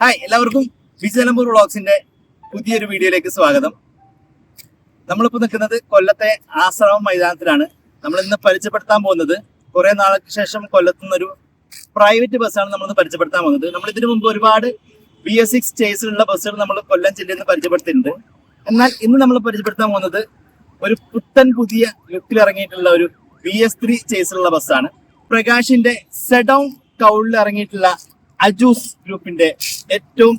Hi, എല്ലാവർക്കും വിജയലമ്പൂർ വ്ളോഗ്സിന്റെ പുതിയൊരു വീഡിയോയിലേക്ക് സ്വാഗതം. നമ്മളിപ്പോൾ നിൽക്കുന്നത് കൊല്ലത്തെ ആശ്രമം മൈതാനത്തിലാണ്. നമ്മൾ ഇന്ന് പരിചയപ്പെടുത്താൻ പോകുന്നത് കുറെ നാൾക്ക് ശേഷം കൊല്ലത്തുനിന്നൊരു പ്രൈവറ്റ് ബസ്സാണ് നമ്മളിന്ന് പരിചയപ്പെടുത്താൻ പോകുന്നത്. നമ്മൾ ഇതിനു മുമ്പ് ഒരുപാട് BS6 ചേസിലുള്ള ബസ്സുകൾ നമ്മൾ കൊല്ലം ജില്ലയിൽ നിന്ന് പരിചയപ്പെടുത്തിയിട്ടുണ്ട്. എന്നാൽ ഇന്ന് നമ്മൾ പരിചയപ്പെടുത്താൻ പോകുന്നത് ഒരു പുത്തൻ പുതിയ ലുക്കിൽ ഇറങ്ങിയിട്ടുള്ള ഒരു BS3 ചേസിലുള്ള ബസ്സാണ്. പ്രകാശിന്റെ സെഡൗൺ കൗളിൽ ഇറങ്ങിയിട്ടുള്ള അജൂസ് ഗ്രൂപ്പിന്റെ ഏറ്റവും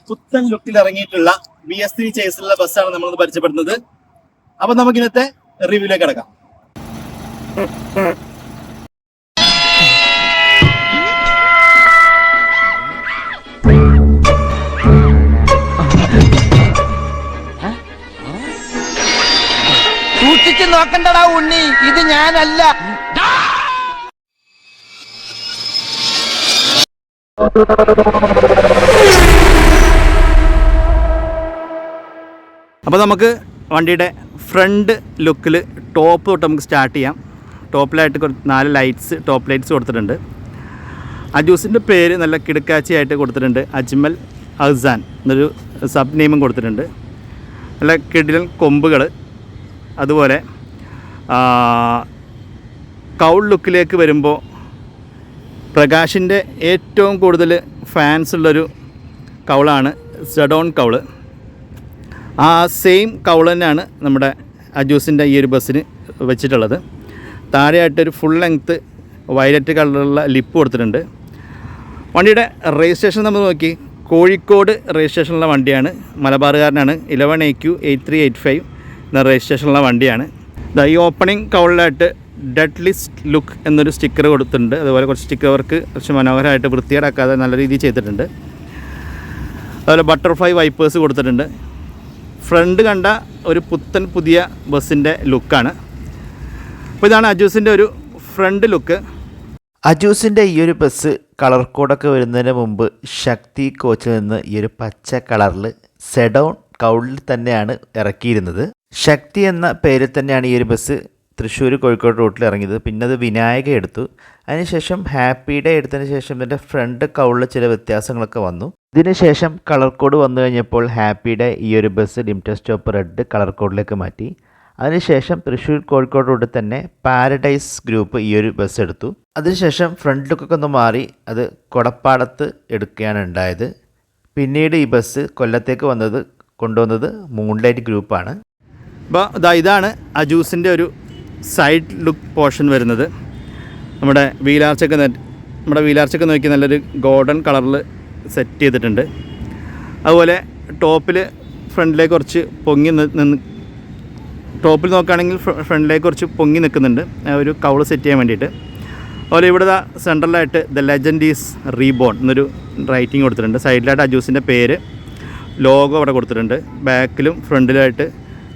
പുത്തൻ ലുക്കിൽ ഇറങ്ങിയിട്ടുള്ള BS3 ചേസിലുള്ള ബസ്സാണ് നമ്മൾ പരിചയപ്പെടുന്നത്. അപ്പൊ നമുക്ക് ഇന്നത്തെ റിവ്യൂലേക്ക് കിടക്കാം. സൂക്ഷിച്ച് നോക്കണ്ടടാ ഉണ്ണി, ഇത് ഞാനല്ല. അപ്പോൾ നമുക്ക് വണ്ടിയുടെ ഫ്രണ്ട് ലുക്കിൽ ടോപ്പ് തൊട്ട് നമുക്ക് സ്റ്റാർട്ട് ചെയ്യാം. ടോപ്പിലായിട്ട് 4 ലൈറ്റ്സ്, ടോപ്പ് ലൈറ്റ്സ് കൊടുത്തിട്ടുണ്ട്. അജൂസിൻ്റെ പേര് നല്ല കിടക്കാച്ചിയായിട്ട് കൊടുത്തിട്ടുണ്ട്. അജ്മൽ അഹ്സാൻ എന്നൊരു സബ് നെയിമും കൊടുത്തിട്ടുണ്ട്. നല്ല കിടിലൻ കൊമ്പുകൾ. അതുപോലെ കൗൾ ലുക്കിലേക്ക് വരുമ്പോൾ പ്രകാശിൻ്റെ ഏറ്റവും കൂടുതൽ ഫാൻസ് ഉള്ളൊരു കൗളാണ് സെഡോൺ കൗള്. ആ സെയിം കൗൾ തന്നെയാണ് നമ്മുടെ അജൂസിൻ്റെ ഈ ഒരു ബസ്സിന് വെച്ചിട്ടുള്ളത്. താഴെയായിട്ടൊരു ഫുൾ ലെങ്ത്ത് വയലറ്റ് കളറുള്ള ലിപ്പ് കൊടുത്തിട്ടുണ്ട്. വണ്ടിയുടെ രജിസ്ട്രേഷൻ നമ്മൾ നോക്കി, കോഴിക്കോട് രജിസ്ട്രേഷനുള്ള വണ്ടിയാണ്. മലബാറുകാരനാണ്. 11AQ8385 എന്ന രജിസ്ട്രേഷനുള്ള വണ്ടിയാണ്. ഈ ഓപ്പണിംഗ് കൗളിലായിട്ട് ഡെഡ് ലിസ്റ്റ് ലുക്ക് എന്നൊരു സ്റ്റിക്കർ കൊടുത്തിട്ടുണ്ട്. അതുപോലെ കുറച്ച് സ്റ്റിക്കർ വർക്ക് കുറച്ച് മനോഹരമായിട്ട് വൃത്തിയേടാക്കാതെ നല്ല രീതിയിൽ ചെയ്തിട്ടുണ്ട്. അതുപോലെ ബട്ടർഫ്ലൈ വൈപ്പേഴ്സ് കൊടുത്തിട്ടുണ്ട്. ഫ്രണ്ട് കണ്ട ഒരു പുത്തൻ പുതിയ ബസ്സിൻ്റെ ലുക്കാണ്. അപ്പോൾ ഇതാണ് അജൂസിൻ്റെ ഒരു ഫ്രണ്ട് ലുക്ക്. അജൂസിൻ്റെ ഈ ഒരു ബസ് കളർ കോഡൊക്കെ വരുന്നതിന് മുമ്പ് ശക്തി കോച്ചിൽ നിന്ന് ഈ ഒരു പച്ച കളറിൽ സെഡോൺ കൗളിൽ തന്നെയാണ് ഇറക്കിയിരുന്നത്. ശക്തി എന്ന പേരിൽ തന്നെയാണ് ഈ ഒരു ബസ് തൃശ്ശൂർ കോഴിക്കോട് റൂട്ടിൽ ഇറങ്ങിയത്. പിന്നെ അത് വിനായക എടുത്തു. അതിനുശേഷം ഹാപ്പി ഡേ എടുത്തതിന് ശേഷം ഇതിൻ്റെ ഫ്രണ്ട് കൗളിൽ ചില വ്യത്യാസങ്ങളൊക്കെ വന്നു. ഇതിനുശേഷം കളർ കോഡ് വന്നു കഴിഞ്ഞപ്പോൾ ഹാപ്പി ഡേ ഈ ഒരു bus limited stop red colour കോഡിലേക്ക് മാറ്റി. അതിനുശേഷം തൃശ്ശൂർ കോഴിക്കോട് റൂട്ടിൽ തന്നെ പാരഡൈസ് ഗ്രൂപ്പ് ഈ ഒരു ബസ് എടുത്തു. അതിനുശേഷം ഫ്രണ്ട് ലുക്കൊക്കെ ഒന്ന് മാറി അത് കൊടപ്പാടത്ത് എടുക്കുകയാണ് ഉണ്ടായത്. പിന്നീട് ഈ ബസ് കൊല്ലത്തേക്ക് കൊണ്ടുവന്നത് മൂൺലൈറ്റ് ഗ്രൂപ്പാണ്. അപ്പോൾ ഇതാണ് അജൂസിൻ്റെ ഒരു സൈഡ് ലുക്ക് പോർഷൻ വരുന്നത്. നമ്മുടെ വീലാർച്ചൊക്കെ നോക്കി നല്ലൊരു ഗോൾഡൻ കളറിൽ സെറ്റ് ചെയ്തിട്ടുണ്ട്. അതുപോലെ ടോപ്പിൽ ഫ്രണ്ടിലേക്ക് കുറച്ച് പൊങ്ങി ടോപ്പിൽ നോക്കുകയാണെങ്കിൽ ഫ്രണ്ടിലേക്ക് കുറച്ച് പൊങ്ങി നിൽക്കുന്നുണ്ട് ഒരു കൗള് സെറ്റ് ചെയ്യാൻ വേണ്ടിയിട്ട്. അതുപോലെ ഇവിടെ സെൻട്രലായിട്ട് ദ ലെജൻഡ് ഈസ് റീബോൺ എന്നൊരു റൈറ്റിംഗ് കൊടുത്തിട്ടുണ്ട്. സൈഡിലായിട്ട് അജൂസിൻ്റെ പേര്, ലോഗോ അവിടെ കൊടുത്തിട്ടുണ്ട്. ബാക്കിലും ഫ്രണ്ടിലായിട്ട്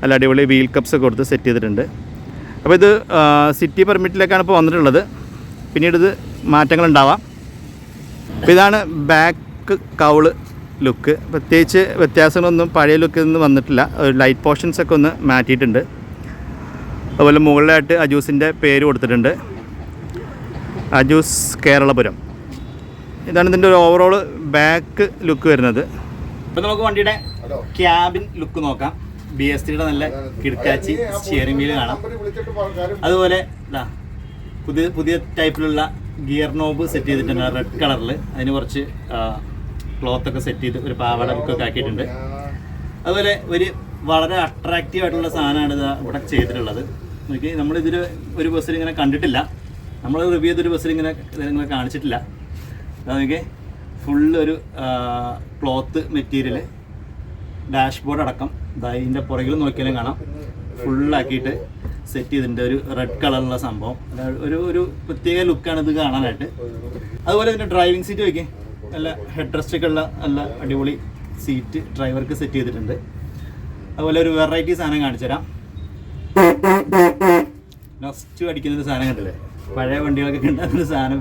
നല്ല അടിപൊളി വീൽ കപ്സ് ഒക്കെ കൊടുത്ത് സെറ്റ് ചെയ്തിട്ടുണ്ട്. അപ്പോൾ ഇത് സിറ്റി പെർമിറ്റിലേക്കാണ് ഇപ്പോൾ വന്നിട്ടുള്ളത്. പിന്നീട് ഇത് മാറ്റങ്ങളുണ്ടാവാം. അപ്പോൾ ഇതാണ് ബാക്ക് കൗള് ലുക്ക്. പ്രത്യേകിച്ച് വ്യത്യാസങ്ങളൊന്നും പഴയ ലുക്കിൽ നിന്ന് വന്നിട്ടില്ല. ലൈറ്റ് പോർഷൻസൊക്കെ ഒന്ന് മാറ്റിയിട്ടുണ്ട്. അതുപോലെ മുകളിലായിട്ട് അജൂസിൻ്റെ പേര് കൊടുത്തിട്ടുണ്ട്, അജൂസ് കേരളപുരം. ഇതാണ് ഇതിൻ്റെ ഒരു ഓവറോൾ ബാക്ക് ലുക്ക് വരുന്നത്. അപ്പോൾ നമുക്ക് വണ്ടിയുടെ ക്യാബിൻ ലുക്ക് നോക്കാം. BS3യുടെ നല്ല കിടക്കാച്ചി സ്റ്റിയറിംഗ് വീല് കാണാം. അതുപോലെ പുതിയ ടൈപ്പിലുള്ള ഗിയർ നോബ് സെറ്റ് ചെയ്തിട്ടുണ്ട് റെഡ് കളറിൽ. അതിന് കുറച്ച് ക്ലോത്തൊക്കെ സെറ്റ് ചെയ്ത് ഒരു പാവാട ബുക്കൊക്കെ ആക്കിയിട്ടുണ്ട്. അതുപോലെ വളരെ അട്രാക്റ്റീവ് ആയിട്ടുള്ള സാധനമാണ് ഇത് ഇവിടെ ചെയ്തിട്ടുള്ളത്. നോക്കി, നമ്മളിതിൽ ഒരു ബസ്സിൽ ഇങ്ങനെ കണ്ടിട്ടില്ല. നമ്മൾ റിവ്യൂ ചെയ്തൊരു ബസ്സിൽ ഇങ്ങനെ കാണിച്ചിട്ടില്ല. അതൊക്കെ ഫുള്ള് ഒരു ക്ലോത്ത് മെറ്റീരിയൽ, ഡാഷ്ബോർഡ് അടക്കം ഇതിൻ്റെ പുറകിൽ നോക്കിയാലും കാണാം ഫുള്ളാക്കിയിട്ട് സെറ്റ് ചെയ്തിട്ടുണ്ട്. ഒരു റെഡ് കളറുള്ള സംഭവം, ഒരു പ്രത്യേക ലുക്കാണ് ഇത് കാണാനായിട്ട്. അതുപോലെ ഇതിൻ്റെ ഡ്രൈവിംഗ് സീറ്റ് നോക്കി, നല്ല ഹെഡ് റെസ്റ്റൊക്കെ ഉള്ള നല്ല അടിപൊളി സീറ്റ് ഡ്രൈവർക്ക് സെറ്റ് ചെയ്തിട്ടുണ്ട്. അതുപോലെ ഒരു വെറൈറ്റി സാധനം കാണിച്ചു തരാം. നെക്സ്റ്റ് അടിക്കുന്നൊരു സാധനം കണ്ടില്ലേ, പഴയ വണ്ടികളൊക്കെ ഉണ്ടാകുന്ന സാധനം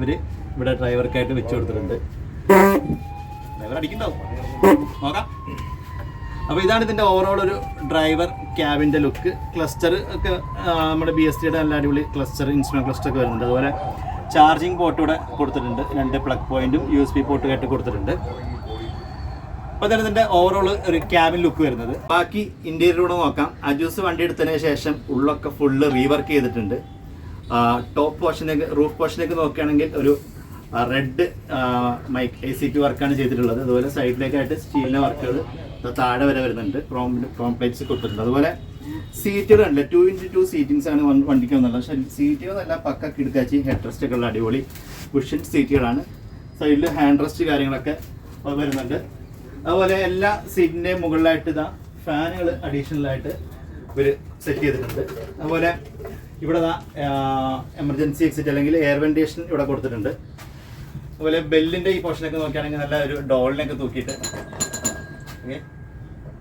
ഇവിടെ ഡ്രൈവർക്കായിട്ട് വെച്ച് കൊടുത്തിട്ടുണ്ട്. ഡ്രൈവർ അടിക്കുന്നുണ്ടാവും, നോക്കാം. അപ്പോൾ ഇതാണ് ഇതിൻ്റെ ഓവറോൾ ഒരു ഡ്രൈവർ ക്യാബിൻ്റെ ലുക്ക്. ക്ലസ്റ്റർ ഒക്കെ നമ്മുടെ BS3യുടെ നല്ല അടിപൊളി ക്ലസ്റ്റർ, ഇൻസ്ട്രുമെൻറ്റ് ക്ലസ്റ്റർ ഒക്കെ വരുന്നുണ്ട്. അതുപോലെ ചാർജിങ് പോർട്ട് ഇവിടെ കൊടുത്തിട്ടുണ്ട്. 2 പ്ലഗ് പോയിൻറ്റും USB പോർട്ടുമായിട്ട് കൊടുത്തിട്ടുണ്ട്. അപ്പോൾ തന്നെ ഇതിൻ്റെ ഓവറോൾ ഒരു ക്യാബിൻ ലുക്ക് വരുന്നത്. ബാക്കി ഇൻറ്റീരിയറൂടെ നോക്കാം. അജൂസ് വണ്ടി എടുത്തതിന് ശേഷം ഉള്ളൊക്കെ ഫുള്ള് റീവർക്ക് ചെയ്തിട്ടുണ്ട്. ടോപ്പ് പോർഷനേക്ക് റൂഫ് പോർഷനേക്ക് നോക്കുകയാണെങ്കിൽ ഒരു റെഡ് മൈക്ക് ACP വർക്കാണ് ചെയ്തിട്ടുള്ളത്. അതുപോലെ സൈഡിലേക്കായിട്ട് സ്റ്റീലിൻ്റെ വർക്കുകൾ താഴെ വരെ വരുന്നുണ്ട്. ക്രോം പ്ലേറ്റ്സ് കൊടുത്തിട്ടുണ്ട്. അതുപോലെ സീറ്റുകൾ ഉണ്ട്. 2x2 സീറ്റിങ്സ് ആണ് വണ്ടിക്ക് വന്നുള്ളത്. പക്ഷേ സീറ്റുകൾ നല്ല പക്ക കിടക്കാച്ചി ഹെഡ് റെസ്റ്റ് ഒക്കെ ഉള്ള അടിപൊളി കുഷ്യൻ സീറ്റുകളാണ്. സൈഡിൽ ഹാൻഡ് റെസ്റ്റ് കാര്യങ്ങളൊക്കെ വരുന്നുണ്ട്. അതുപോലെ എല്ലാ സീറ്റിൻ്റെയും മുകളിലായിട്ട് ഇതാ ഫാനുകൾ അഡീഷണലായിട്ട് ഇവർ സെറ്റ് ചെയ്തിട്ടുണ്ട്. അതുപോലെ ഇവിടെ എമർജൻസി എക്സിറ്റ് അല്ലെങ്കിൽ എയർ വെന്റിലേഷൻ ഇവിടെ കൊടുത്തിട്ടുണ്ട്. അതുപോലെ ബെല്ലിൻ്റെ ഈ പോർഷനൊക്കെ നോക്കുകയാണെങ്കിൽ നല്ല ഒരു ഡോളിനൊക്കെ തൂക്കിയിട്ട് ഓക്കെ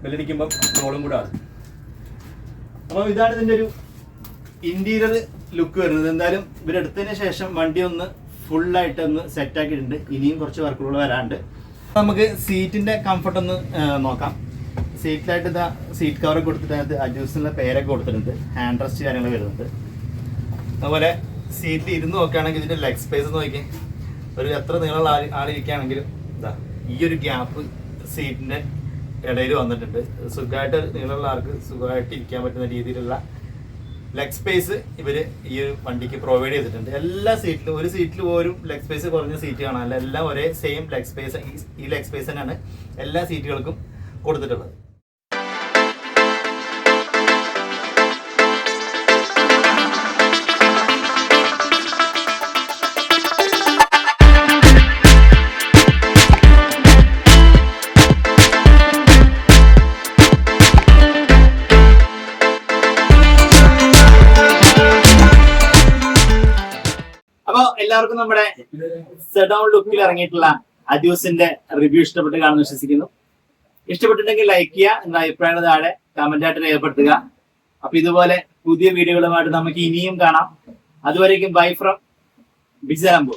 ബെല്ലടിക്കുമ്പം ഡോളും കൂടെ ആണ്. അപ്പോൾ ഇതാണ് ഇതിൻ്റെ ഒരു ഇൻറ്റീരിയർ ലുക്ക് വരുന്നത്. എന്തായാലും ഇവരെടുത്തതിന് ശേഷം വണ്ടി ഒന്ന് ഫുള്ളായിട്ട് ഒന്ന് സെറ്റാക്കിയിട്ടുണ്ട്. ഇനിയും കുറച്ച് വർക്കുകൾ വരാണ്ട്. നമുക്ക് സീറ്റിൻ്റെ കംഫർട്ട് ഒന്ന് നോക്കാം. സീറ്റിലായിട്ട് ഇതാ സീറ്റ് കവറൊക്കെ കൊടുത്തിട്ട് അതിനകത്ത് അജൂസിൻ്റെ പേരൊക്കെ കൊടുത്തിട്ടുണ്ട്. ഹാൻഡ് റെസ്റ്റ് കാര്യങ്ങൾ വരുന്നുണ്ട്. അതുപോലെ സീറ്റിൽ ഇരുന്ന് നോക്കുകയാണെങ്കിൽ ഇതിൻ്റെ ലെഗ് സ്പേസ് നോക്കി ഒരു എത്ര നീളമുള്ള ആളിരിക്കുകയാണെങ്കിലും ഇതാ ഈ ഒരു ഗ്യാപ്പ് സീറ്റിൻ്റെ ഇടയിൽ വന്നിട്ടുണ്ട്. സുഖമായിട്ട് നീളമുള്ള ആൾക്ക് സുഖമായിട്ട് ഇരിക്കാൻ പറ്റുന്ന രീതിയിലുള്ള ലെഗ് സ്പേസ് ഇവർ ഈ ഒരു വണ്ടിക്ക് പ്രൊവൈഡ് ചെയ്തിട്ടുണ്ട്. എല്ലാ സീറ്റിലും ഒരു സീറ്റിൽ പോലും ലെഗ് സ്പേസ് കുറഞ്ഞ സീറ്റ് കാണാനില്ല. എല്ലാം ഒരേ സെയിം ലെഗ് സ്പേസ്, ഈ ലെഗ് സ്പേസ് തന്നെയാണ് എല്ലാ സീറ്റുകൾക്കും കൊടുത്തിട്ടുള്ളത്. അപ്പോൾ എല്ലാവർക്കും നമ്മുടെ സെഡോൺ ലുക്കിൽ ഇറങ്ങിയിട്ടുള്ള അജൂസിന്റെ റിവ്യൂ ഇഷ്ടപ്പെട്ട് കാണുമെന്ന് വിശ്വസിക്കുന്നു. ഇഷ്ടപ്പെട്ടിട്ടുണ്ടെങ്കിൽ ലൈക്ക് ചെയ്യുക. നിങ്ങളുടെ അഭിപ്രായങ്ങൾ താഴെ കമന്റ് ആയിട്ട് രേഖപ്പെടുത്തുക. അപ്പൊ ഇതുപോലെ പുതിയ വീഡിയോകളുമായിട്ട് നമുക്ക് ഇനിയും കാണാം. അതുവരേക്കും ബൈ ഫ്രം ബിജാംബോ.